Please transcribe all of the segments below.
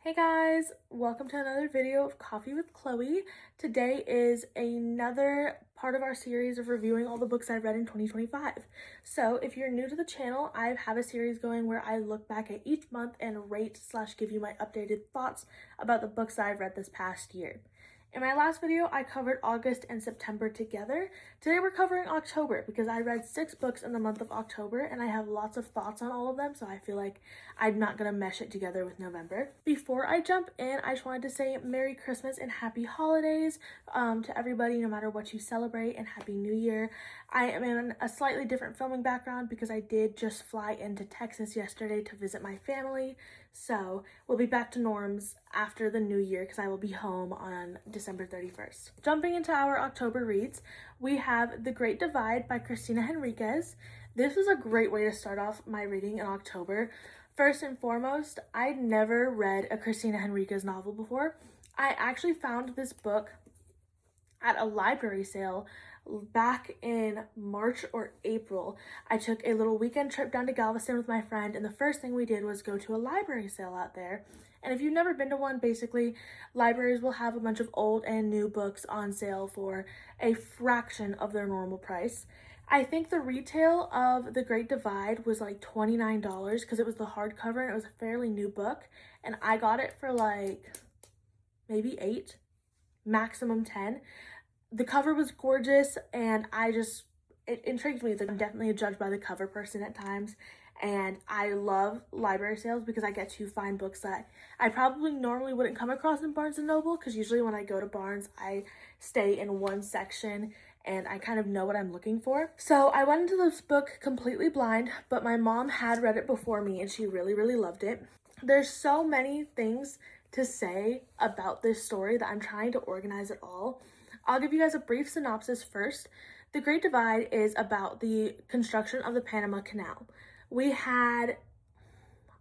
Hey guys, welcome to another video of Coffee with Chloe. Today is another part of our series of reviewing all the books I've read in 2025. So if you're new to the channel, I have a series going where I look back at each month and rate / give you my updated thoughts about the books that I've read this past year. In my last video, I covered August and September together. Today we're covering October because I read 6 books in the month of October and I have lots of thoughts on all of them, so I feel like I'm not gonna mesh it together with November. Before I jump in, I just wanted to say Merry Christmas and Happy Holidays to everybody, no matter what you celebrate, and Happy New Year. I am in a slightly different filming background because I did just fly into Texas yesterday to visit my family, so we'll be back to norms after the new year because I will be home on December 31st. Jumping into our October reads, we have The Great Divide by Cristina Henriquez. This was a great way to start off my reading in October. First and foremost, I'd never read a Cristina Henriquez novel before. I actually found this book at a library sale back in March or April. I took a little weekend trip down to Galveston with my friend, and the first thing we did was go to a library sale out there. And if you've never been to one, basically libraries will have a bunch of old and new books on sale for a fraction of their normal price. I think the retail of The Great Divide was like $29 because it was the hardcover and it was a fairly new book, and I got it for like maybe 8, maximum 10. The cover was gorgeous and it intrigued me. I'm definitely a judge by the cover person at times, and I love library sales because I get to find books that I probably normally wouldn't come across in Barnes & Noble, because usually when I go to Barnes, I stay in one section and I kind of know what I'm looking for. So I went into this book completely blind, but my mom had read it before me and she really, really loved it. There's so many things to say about this story that I'm trying to organize it all. I'll give you guys a brief synopsis first. The Great Divide is about the construction of the Panama Canal. We had,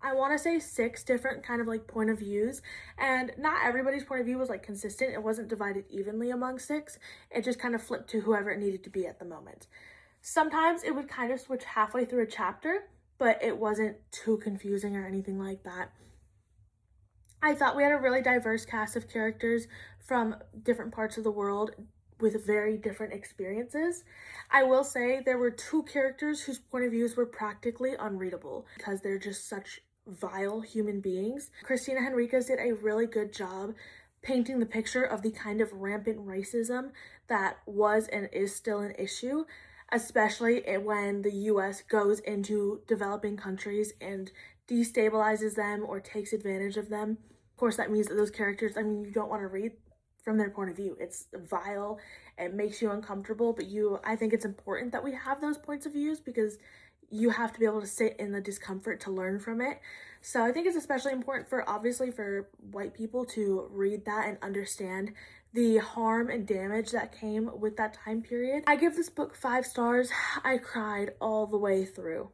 I want to say, 6 different kind of like point of views, and not everybody's point of view was like consistent. It wasn't divided evenly among 6. It just kind of flipped to whoever it needed to be at the moment. Sometimes it would kind of switch halfway through a chapter, but it wasn't too confusing or anything like that. I thought we had a really diverse cast of characters from different parts of the world with very different experiences. I will say there were 2 characters whose point of views were practically unreadable because they're just such vile human beings. Cristina Henriquez did a really good job painting the picture of the kind of rampant racism that was and is still an issue, especially when the US goes into developing countries and destabilizes them or takes advantage of them. Of course, that means that those characters, you don't want to read from their point of view. It's vile, it makes you uncomfortable, but I think it's important that we have those points of views because you have to be able to sit in the discomfort to learn from it. So I think it's especially important obviously for white people to read that and understand the harm and damage that came with that time period. I give this book 5 stars. I cried all the way through.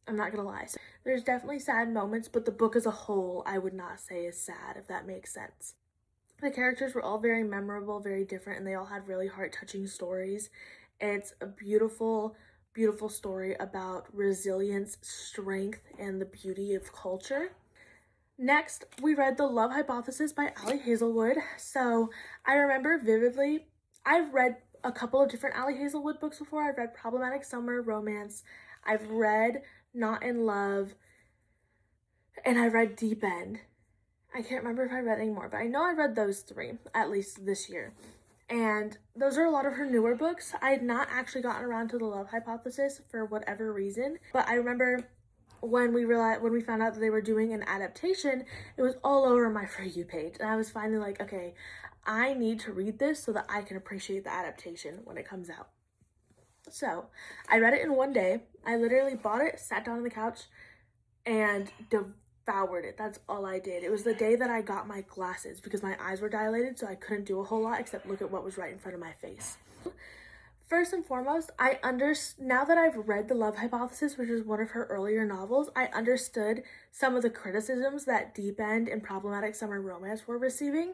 I'm not gonna lie. There's definitely sad moments, but the book as a whole, I would not say is sad, if that makes sense. The characters were all very memorable, very different, and they all had really heart-touching stories. It's a beautiful, beautiful story about resilience, strength, and the beauty of culture. Next, we read The Love Hypothesis by Ali Hazelwood. So I remember vividly, I've read a couple of different Ali Hazelwood books before. I've read Problematic Summer Romance. I've read Not in Love, and I read Deep End. I can't remember if I read any more, but I know I read those 3, at least this year. And those are a lot of her newer books. I had not actually gotten around to The Love Hypothesis for whatever reason, but I remember when we found out that they were doing an adaptation, it was all over my For You page, and I was finally like, okay, I need to read this so that I can appreciate the adaptation when it comes out. So I read it in one day. I literally bought it, sat down on the couch, and devoured it. That's all I did. It was the day that I got my glasses because my eyes were dilated, so I couldn't do a whole lot except look at what was right in front of my face. First and foremost, now that I've read The Love Hypothesis, which is one of her earlier novels, I understood some of the criticisms that Deep End and Problematic Summer Romance were receiving.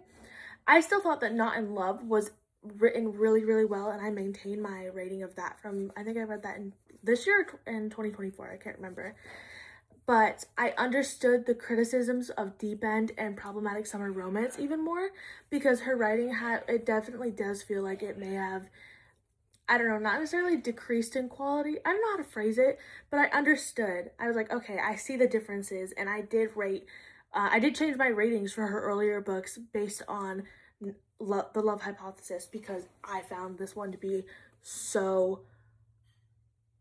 I still thought that Not in Love was written really, really well, and I maintained my rating of that from, I think I read that in this year in 2024, I can't remember. but I understood the criticisms of Deep End and Problematic Summer Romance even more, because her writing it definitely does feel like it may have, I don't know, not necessarily decreased in quality. I don't know how to phrase it, but I understood. I was like, okay, I see the differences, and I did I did change my ratings for her earlier books based on the Love Hypothesis, because I found this one to be so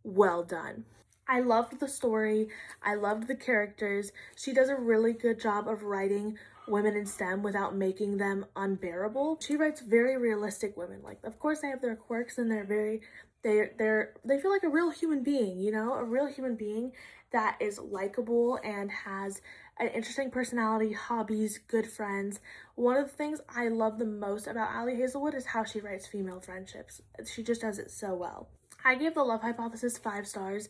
well done. I loved the story. I loved the characters. She does a really good job of writing women in STEM without making them unbearable. She writes very realistic women. Like, of course they have their quirks, and they feel like a real human being, you know, a real human being that is likable and has an interesting personality, hobbies, good friends. One of the things I love the most about Ali Hazelwood is how she writes female friendships. She just does it so well. I gave The Love Hypothesis 5 stars.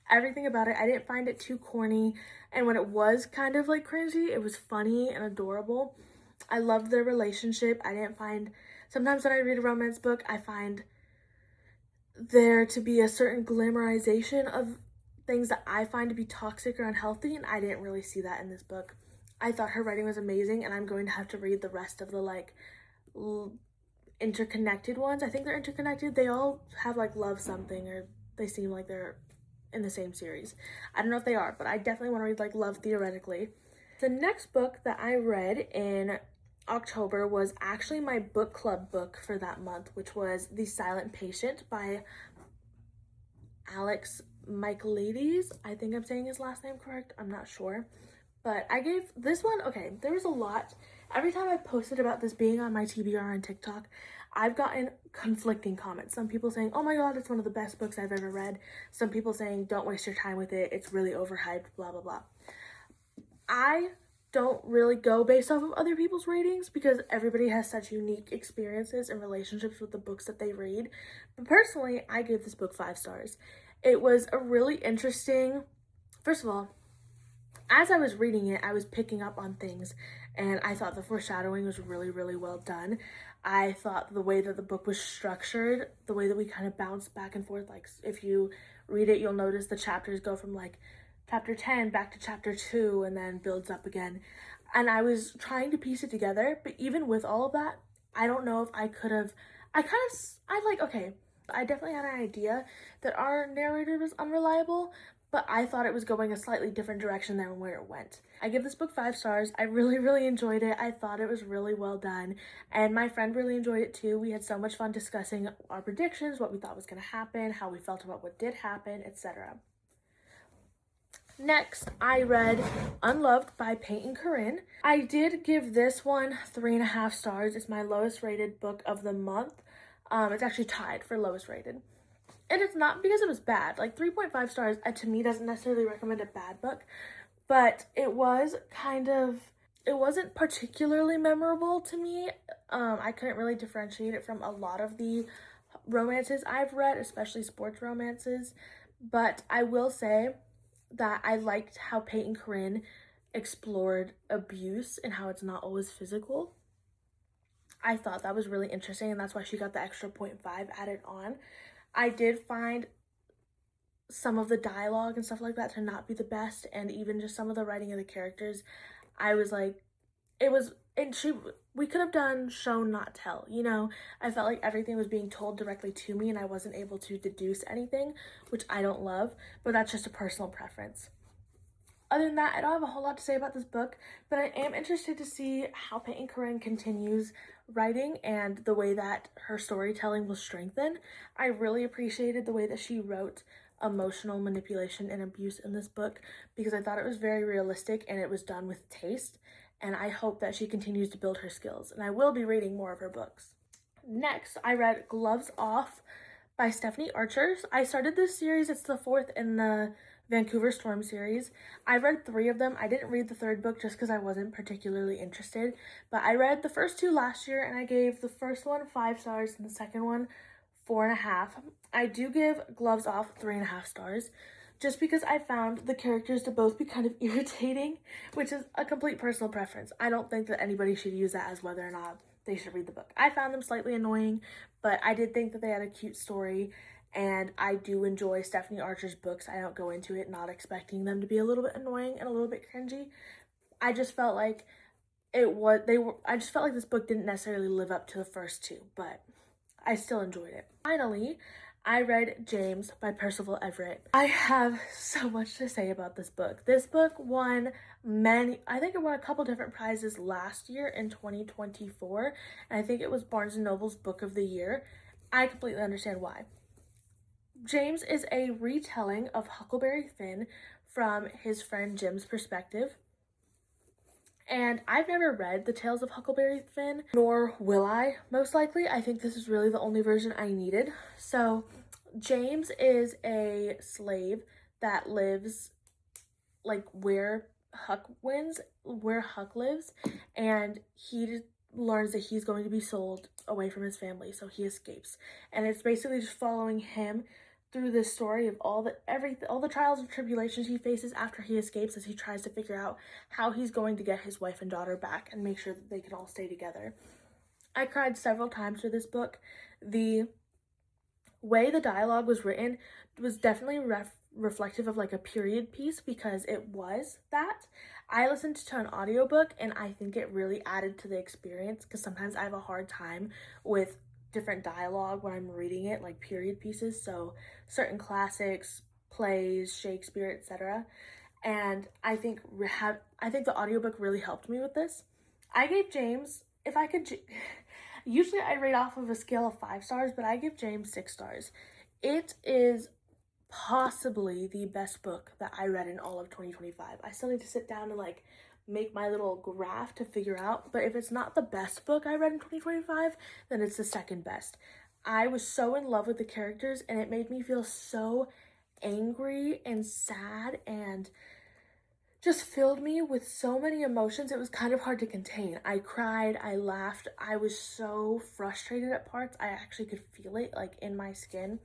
Everything about it, I didn't find it too corny, and when it was kind of like cringy, it was funny and adorable. I loved their relationship. I didn't find, sometimes when I read a romance book, I find there to be a certain glamorization of things that I find to be toxic or unhealthy, and I didn't really see that in this book. I thought her writing was amazing, and I'm going to have to read the rest of the like interconnected ones. I think they're interconnected. They all have like love something, or they seem like they're in the same series. I don't know if they are, but I definitely want to read like Love Theoretically. The next book that I read in October was actually my book club book for that month, which was The Silent Patient by Alex Michaelides. I think I'm saying his last name correct. I'm not sure. But I gave this one, okay, there was a lot. Every time I posted about this being on my TBR on TikTok, I've gotten conflicting comments. Some people saying, oh my god, it's one of the best books I've ever read. Some people saying, don't waste your time with it. It's really overhyped, blah, blah, blah. I don't really go based off of other people's ratings because everybody has such unique experiences and relationships with the books that they read. But personally, I gave this book 5 stars. It was a really interesting, first of all, as I was reading it, I was picking up on things, and I thought the foreshadowing was really, really well done. I thought the way that the book was structured, the way that we kind of bounced back and forth, like if you read it, you'll notice the chapters go from like chapter 10 back to chapter 2 and then builds up again. And I was trying to piece it together, but even with all of that, I don't know if I could have, okay, I definitely had an idea that our narrator was unreliable, but I thought it was going a slightly different direction than where it went. I give this book 5 stars. I really, really enjoyed it. I thought it was really well done, and my friend really enjoyed it too. We had so much fun discussing our predictions, what we thought was going to happen, how we felt about what did happen, etc. Next, I read Unloved by Peyton Corinne. I did give this one 3.5 stars. It's my lowest rated book of the month. It's actually tied for lowest rated. And it's not because it was bad. Like 3.5 stars to me doesn't necessarily recommend a bad book, but it wasn't particularly memorable to me. I couldn't really differentiate it from a lot of the romances I've read, especially sports romances. But I will say that I liked how Peyton Corinne explored abuse and how it's not always physical. I thought that was really interesting, and that's why she got the extra 0.5 added on. I did find some of the dialogue and stuff like that to not be the best, and even just some of the writing of the characters, I was like, we could have done show not tell, you know? I felt like everything was being told directly to me and I wasn't able to deduce anything, which I don't love, but that's just a personal preference. Other than that, I don't have a whole lot to say about this book, but I am interested to see how Peyton Corinne continues writing and the way that her storytelling will strengthen. I really appreciated the way that she wrote emotional manipulation and abuse in this book because I thought it was very realistic and it was done with taste, and I hope that she continues to build her skills, and I will be reading more of her books. Next, I read Gloves Off by Stephanie Archer. I started this series. It's the 4th in the Vancouver Storm series. I read 3 of them. I didn't read the 3rd book just because I wasn't particularly interested, but I read the first 2 last year, and I gave the first one 5 stars and the second one 4.5. I do give Gloves Off 3.5 stars just because I found the characters to both be kind of irritating, which is a complete personal preference. I don't think that anybody should use that as whether or not they should read the book. I found them slightly annoying, but I did think that they had a cute story, and I do enjoy Stephanie Archer's books. I don't go into it not expecting them to be a little bit annoying and a little bit cringy. I just felt like I just felt like this book didn't necessarily live up to the first two, but I still enjoyed it. Finally, I read James by Percival Everett. I have so much to say about this book. This book won I think it won a couple different prizes last year in 2024, and I think it was Barnes & Noble's Book of the Year. I completely understand why. James is a retelling of Huckleberry Finn from his friend Jim's perspective. And I've never read the Tales of Huckleberry Finn, nor will I, most likely. I think this is really the only version I needed. So James is a slave that lives like where Huck lives, and he learns that he's going to be sold away from his family, so he escapes. And it's basically just following him through this story of all the trials and tribulations he faces after he escapes, as he tries to figure out how he's going to get his wife and daughter back and make sure that they can all stay together. I cried several times through this book. The way the dialogue was written was definitely reflective of like a period piece, because it was that. I listened to an audiobook and I think it really added to the experience, because sometimes I have a hard time with different dialogue when I'm reading it, like period pieces, so certain classics, plays, Shakespeare, etc. And I think the audiobook really helped me with this. I gave James, if I could, usually I rate off of a scale of 5 stars, but I give James 6 stars. It is possibly the best book that I read in all of 2025. I still need to sit down and like make my little graph to figure out, but if it's not the best book I read in 2025, then it's the second best. I was so in love with the characters, and it made me feel so angry and sad, and just filled me with so many emotions. It was kind of hard to contain. I cried, I laughed, I was so frustrated at parts. I actually could feel it like in my skin.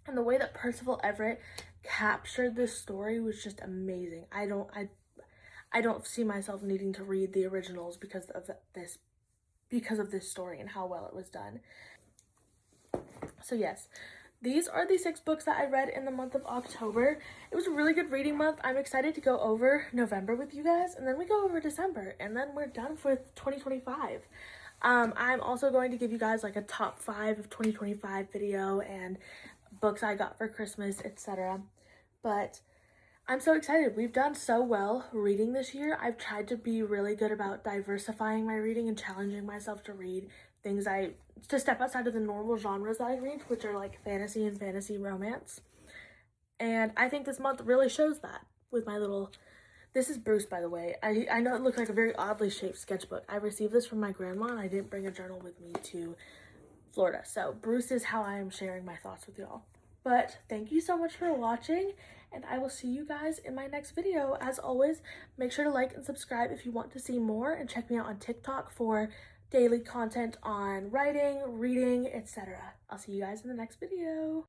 And the way that Percival Everett captured this story was just amazing. I don't see myself needing to read the originals because of this story and how well it was done. So yes, these are the 6 books that I read in the month of October. It was a really good reading month. I'm excited to go over November with you guys, and then we go over December, and then we're done with 2025. I'm also going to give you guys like a top 5 of 2025 video and books I got for Christmas, etc. But I'm so excited. We've done so well reading this year. I've tried to be really good about diversifying my reading and challenging myself to read things to step outside of the normal genres that I read, which are like fantasy and fantasy romance. And I think this month really shows that with my little, this is Bruce, by the way. I know it looks like a very oddly shaped sketchbook. I received this from my grandma, and I didn't bring a journal with me to Florida. So Bruce is how I am sharing my thoughts with y'all. But thank you so much for watching, and I will see you guys in my next video. As always, make sure to like and subscribe if you want to see more, and check me out on TikTok for daily content on writing, reading, etc. I'll see you guys in the next video.